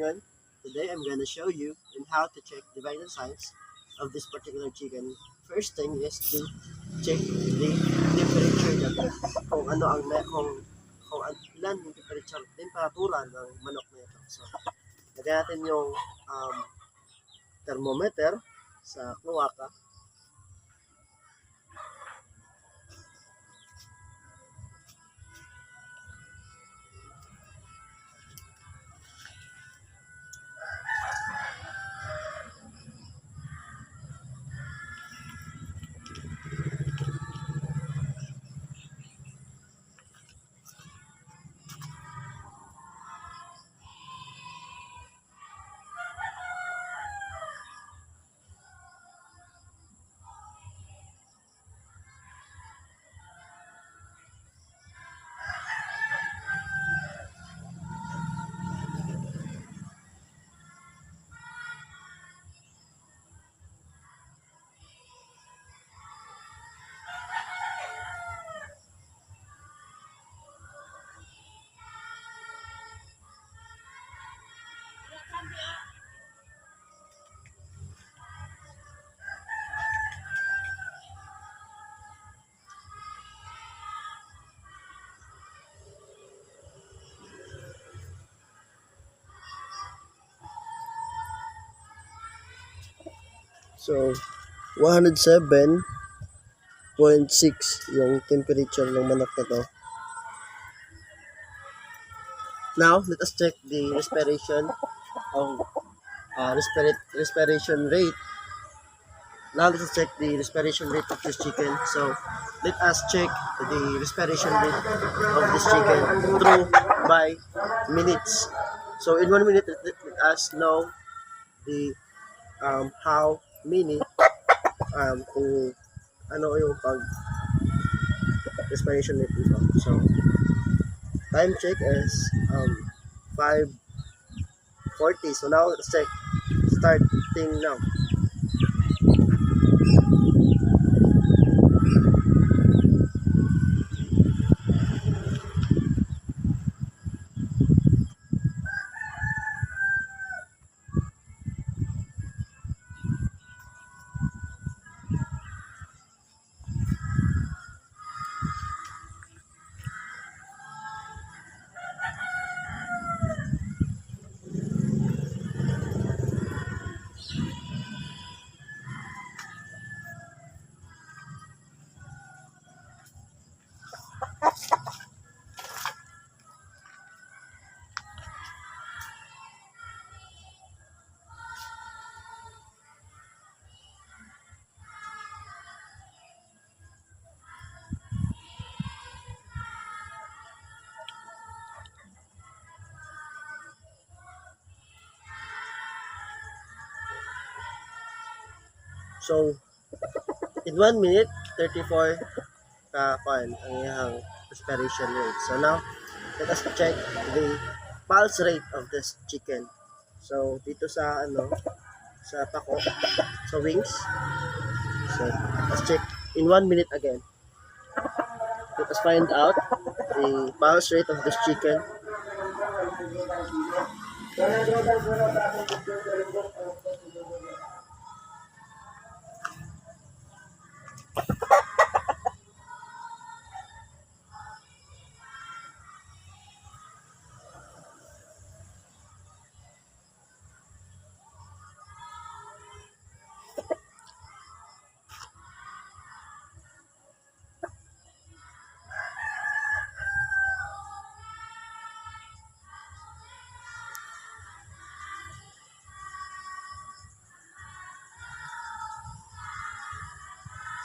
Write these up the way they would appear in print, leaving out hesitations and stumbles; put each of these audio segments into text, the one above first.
everyone. Today I'm gonna show you on how to check the vital signs of this particular chicken. First thing is to check the temperature natin. Kung ano ang ilan yung temperatura ng manok na ito. So, lagyan natin yung thermometer sa kloaka. So, 107.6 yung temperature ng manok na to. Now, let us check the respiration of respiration rate. Now let us check the respiration rate of this chicken. So let us check the respiration rate of this chicken through by minutes. So in 1 minute, let us know the how many kung ano yung pag respiration rate nito. So time check is 5:40. So now let's check starting now. So, in 1 minute, 34 ang iyang respiration rate. So now, let us check the pulse rate of this chicken. So, dito sa sa pako, sa wings. So, let's check in 1 minute again. Let us find out the pulse rate of this chicken.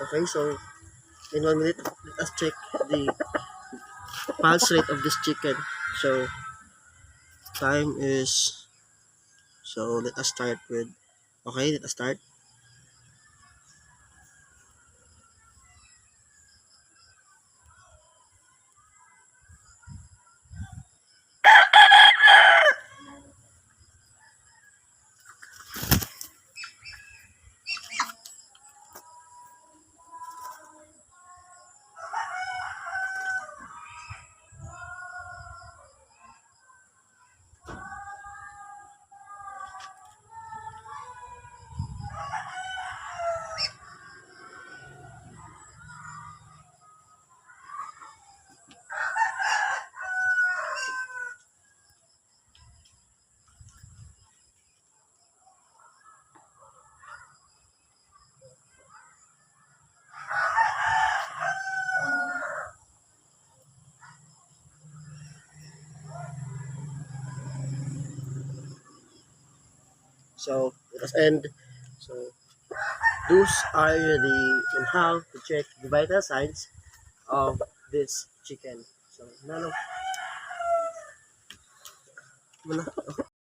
Okay, so in 1 minute, let us check the pulse rate of this chicken. So time is, so let us start with, okay, let us start. So let us end. So those are the on how to check the vital signs of this chicken. So,